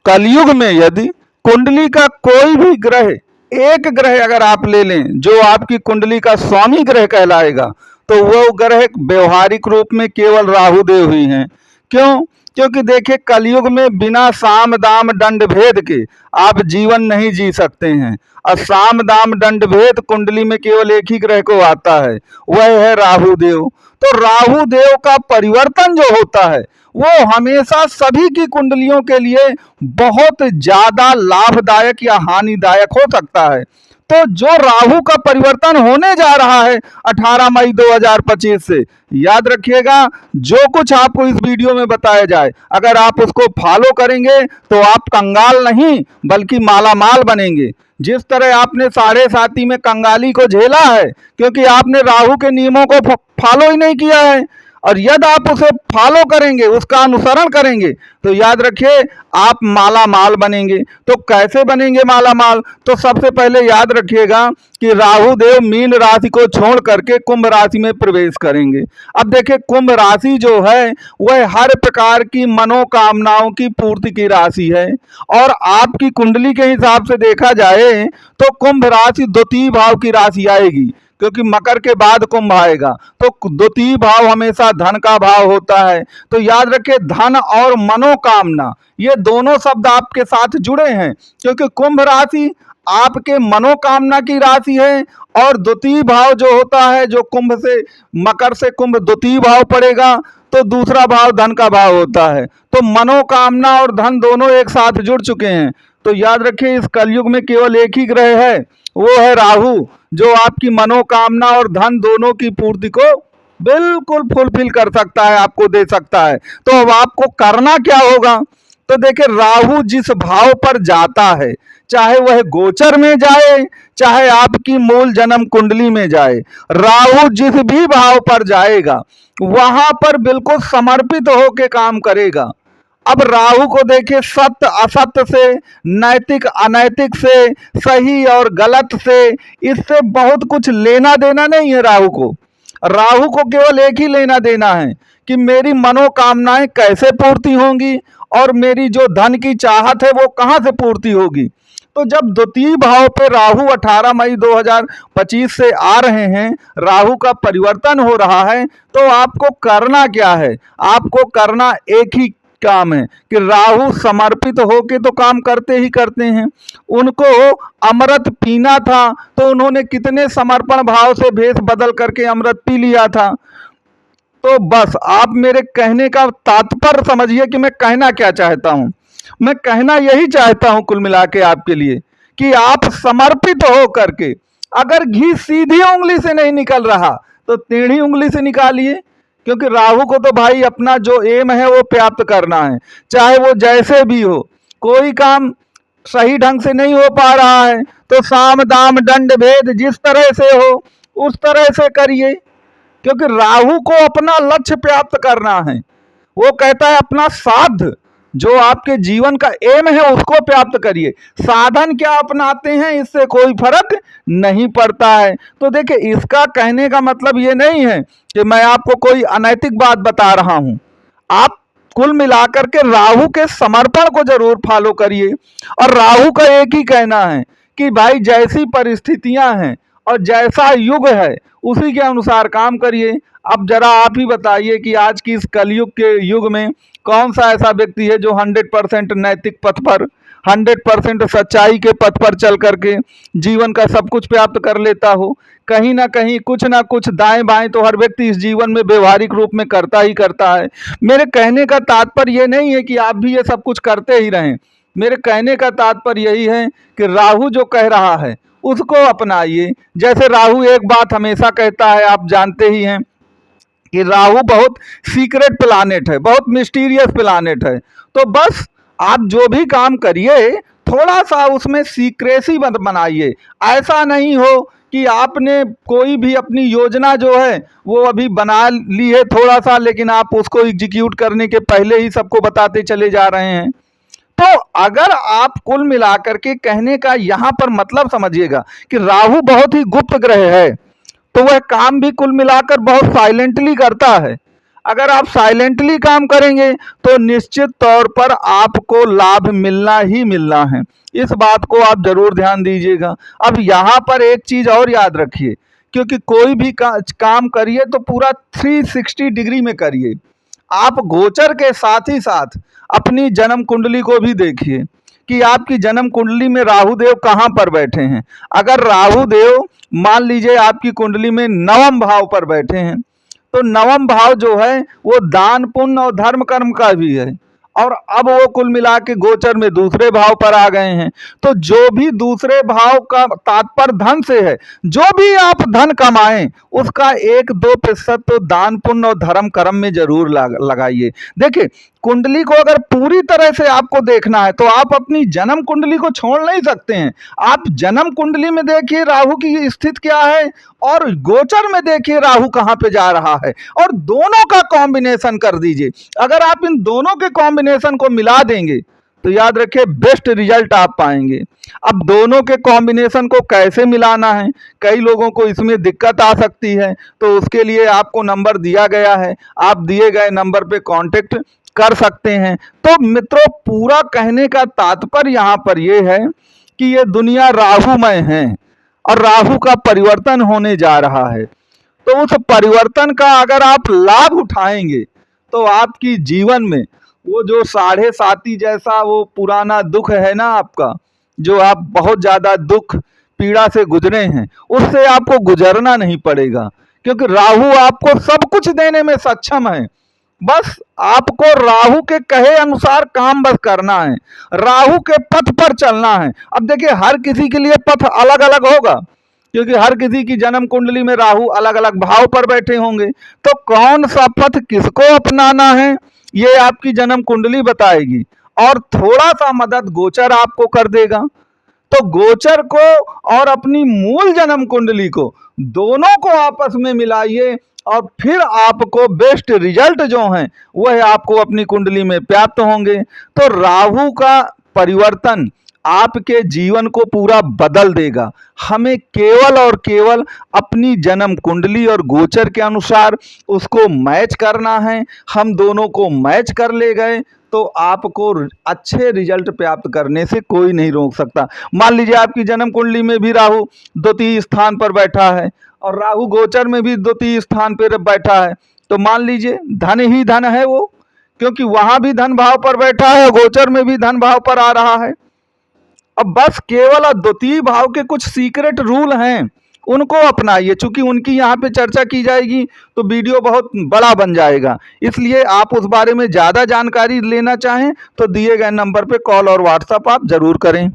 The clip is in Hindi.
कलयुग में यदि कुंडली का कोई भी ग्रह, एक ग्रह अगर आप ले लें जो आपकी कुंडली का स्वामी ग्रह कहलाएगा, तो वो ग्रह व्यवहारिक रूप में केवल राहु देव ही हैं। क्यों? क्योंकि देखिए, कलयुग में बिना साम दाम दंड भेद के आप जीवन नहीं जी सकते हैं। और साम दाम दंड भेद कुंडली में केवल एक ही ग्रह को आता है, वह है राहु देव। तो राहु देव का परिवर्तन जो होता है वो हमेशा सभी की कुंडलियों के लिए बहुत ज्यादा लाभदायक या हानिदायक हो सकता है। तो जो राहु का परिवर्तन होने जा रहा है 18 मई 2025 से, याद रखिएगा, जो कुछ आपको इस वीडियो में बताया जाए अगर आप उसको फॉलो करेंगे तो आप कंगाल नहीं बल्कि मालामाल बनेंगे। जिस तरह आपने साढ़े साथी में कंगाली को झेला है क्योंकि आपने राहु के नियमों को फॉलो ही नहीं किया है, और यदि आप उसे फॉलो करेंगे, उसका अनुसरण करेंगे, तो याद रखिए आप माला माल बनेंगे। तो कैसे बनेंगे माला माल? तो सबसे पहले याद रखिएगा कि राहु देव मीन राशि को छोड़ करके कुंभ राशि में प्रवेश करेंगे। अब देखिए, कुंभ राशि जो है वह हर प्रकार की मनोकामनाओं की पूर्ति की राशि है, और आपकी कुंडली के हिसाब से देखा जाए तो कुंभ राशि द्वितीय भाव की राशि आएगी, क्योंकि मकर के बाद कुंभ आएगा। तो द्वितीय भाव हमेशा धन का भाव होता है। तो याद रखिए, धन और मनोकामना ये दोनों शब्द आपके साथ जुड़े हैं, क्योंकि कुंभ राशि आपके मनोकामना की राशि है, और द्वितीय भाव जो होता है, जो कुंभ से मकर से कुंभ द्वितीय भाव पड़ेगा, तो दूसरा भाव धन का भाव होता है। तो मनोकामना और धन दोनों एक साथ जुड़ चुके हैं। तो याद रखिए, इस कलयुग में केवल एक ही ग्रह है, वो है राहु, जो आपकी मनोकामना और धन दोनों की पूर्ति को बिल्कुल फुलफिल कर सकता है, आपको दे सकता है। तो अब आपको करना क्या होगा? तो देखिए, राहु जिस भाव पर जाता है, चाहे वह गोचर में जाए चाहे आपकी मूल जन्म कुंडली में जाए, राहु जिस भी भाव पर जाएगा वहां पर बिल्कुल समर्पित होकर काम करेगा। अब राहु को देखिए, सत्य असत्य से, नैतिक अनैतिक से, सही और गलत से, इससे बहुत कुछ लेना देना नहीं है राहु को। राहु को केवल एक ही लेना देना है कि मेरी मनोकामनाएं कैसे पूर्ति होंगी और मेरी जो धन की चाहत है वो कहाँ से पूर्ति होगी। तो जब द्वितीय भाव पे राहु 18 मई 2025 से आ रहे हैं, राहु का परिवर्तन हो रहा है, तो आपको करना क्या है? आपको करना एक ही काम है कि राहु समर्पित होके तो काम करते ही करते हैं। उनको अमृत पीना था तो उन्होंने कितने समर्पण भाव से भेष बदल करके अमृत पी लिया था। तो बस आप मेरे कहने का तात्पर्य समझिए कि मैं कहना क्या चाहता हूं। मैं कहना यही चाहता हूं कुल मिला के आपके लिए कि आप समर्पित हो करके, अगर घी सीधी उंगली से नहीं निकल रहा तो टेढ़ी उंगली से निकालिए, क्योंकि राहु को तो भाई अपना जो एम है वो प्राप्त करना है, चाहे वो जैसे भी हो। कोई काम सही ढंग से नहीं हो पा रहा है तो साम दाम दंड भेद जिस तरह से हो उस तरह से करिए, क्योंकि राहु को अपना लक्ष्य प्राप्त करना है। वो कहता है अपना साध, जो आपके जीवन का एम है उसको प्राप्त करिए। साधन क्या अपनाते हैं इससे कोई फर्क नहीं पड़ता है। तो देखिए, इसका कहने का मतलब ये नहीं है कि मैं आपको कोई अनैतिक बात बता रहा हूं। आप कुल मिलाकर के राहु के समर्पण को जरूर फॉलो करिए, और राहु का एक ही कहना है कि भाई जैसी परिस्थितियां हैं और जैसा युग है उसी के अनुसार काम करिए। अब जरा आप ही बताइए कि आज की इस कलयुग के युग में कौन सा ऐसा व्यक्ति है जो 100% नैतिक पथ पर, 100% सच्चाई के पथ पर चल करके जीवन का सब कुछ प्राप्त कर लेता हो। कहीं ना कुछ दाएं बाएं तो हर व्यक्ति इस जीवन में व्यवहारिक रूप में करता ही करता है। मेरे कहने का तात्पर्य ये नहीं है कि आप भी ये सब कुछ करते ही रहें। मेरे कहने का तात्पर्य यही है कि राहु जो कह रहा है उसको अपनाइए। जैसे राहु एक बात हमेशा कहता है, आप जानते ही हैं कि राहु बहुत सीक्रेट प्लानेट है, बहुत मिस्टीरियस प्लानेट है। तो बस आप जो भी काम करिए थोड़ा सा उसमें सीक्रेसी मत बनाइए। ऐसा नहीं हो कि आपने कोई भी अपनी योजना जो है वो अभी बना ली है थोड़ा सा, लेकिन आप उसको एग्जीक्यूट करने के पहले ही सबको बताते चले जा रहे हैं। तो अगर आप कुल मिलाकर के कहने का यहाँ पर मतलब समझिएगा कि राहु बहुत ही गुप्त ग्रह है, तो वह काम भी कुल मिलाकर बहुत साइलेंटली करता है। अगर आप साइलेंटली काम करेंगे तो निश्चित तौर पर आपको लाभ मिलना ही मिलना है। इस बात को आप जरूर ध्यान दीजिएगा। अब यहाँ पर एक चीज और याद रखिए, क्योंकि कोई भी काम करिए तो पूरा 360 डिग्री में करिए। आप गोचर के साथ ही साथ अपनी जन्म कुंडली को भी देखिए कि आपकी जन्म कुंडली में राहु देव कहाँ पर बैठे हैं। अगर राहु देव मान लीजिए आपकी कुंडली में नवम भाव पर बैठे हैं, तो नवम भाव जो है वो दान पुण्य और धर्म कर्म का भी है, और अब वो कुल मिला के गोचर में दूसरे भाव पर आ गए हैं। तो जो भी दूसरे भाव का तात्पर्य धन से है, जो भी आप धन कमाएं उसका 1-2% तो दान पुण्य और धर्म कर्म में जरूर लगाइए। देखिए, कुंडली को अगर पूरी तरह से आपको देखना है तो आप अपनी जन्म कुंडली को छोड़ नहीं सकते हैं। आप जन्म कुंडली में देखिए राहु की स्थिति क्या है, और गोचर में देखिए राहु कहाँ पे जा रहा है, और दोनों का कॉम्बिनेशन कर दीजिए। अगर आप इन दोनों के कॉम्बिनेशन को मिला देंगे तो याद रखिए बेस्ट रिजल्ट आप पाएंगे। अब दोनों के कॉम्बिनेशन को कैसे मिलाना है, कई लोगों को इसमें दिक्कत आ सकती है, तो उसके लिए आपको नंबर दिया गया है, आप दिए गए नंबर पे कांटेक्ट कर सकते हैं। तो मित्रों, पूरा कहने का तात्पर्य यहाँ पर यह है कि ये दुनिया राहुमय है और राहु का परिवर्तन होने जा रहा है। तो उस परिवर्तन का अगर आप लाभ उठाएंगे तो आपकी जीवन में वो जो 7.5 जैसा वो पुराना दुख है ना आपका, जो आप बहुत ज्यादा दुख पीड़ा से गुजरे हैं, उससे आपको गुजरना नहीं पड़ेगा, क्योंकि राहु आपको सब कुछ देने में सक्षम है। बस आपको राहु के कहे अनुसार काम बस करना है, राहु के पथ पर चलना है। अब देखिए, हर किसी के लिए पथ अलग अलग होगा, क्योंकि हर किसी की जन्म कुंडली में राहु अलग अलग भाव पर बैठे होंगे। तो कौन सा पथ किसको अपनाना है ये आपकी जन्म कुंडली बताएगी, और थोड़ा सा मदद गोचर आपको कर देगा। तो गोचर को और अपनी मूल जन्म कुंडली को दोनों को आपस में मिलाइए, और फिर आपको बेस्ट रिजल्ट जो हैं वह आपको अपनी कुंडली में प्राप्त होंगे। तो राहु का परिवर्तन आपके जीवन को पूरा बदल देगा। हमें केवल और केवल अपनी जन्म कुंडली और गोचर के अनुसार उसको मैच करना है। हम दोनों को मैच कर ले गए तो आपको अच्छे रिजल्ट प्राप्त करने से कोई नहीं रोक सकता। मान लीजिए आपकी जन्म कुंडली में भी राहु द्वितीय स्थान पर बैठा है, और राहु गोचर में भी द्वितीय स्थान पर बैठा है, तो मान लीजिए धन ही धन है वो, क्योंकि वहां भी धन भाव पर बैठा है, गोचर में भी धन भाव पर आ रहा है। अब बस केवल द्वितीय भाव के कुछ सीक्रेट रूल हैं, उनको अपनाइए। चूंकि उनकी यहाँ पे चर्चा की जाएगी तो वीडियो बहुत बड़ा बन जाएगा, इसलिए आप उस बारे में ज़्यादा जानकारी लेना चाहें तो दिए गए नंबर पे कॉल और व्हाट्सएप आप ज़रूर करें।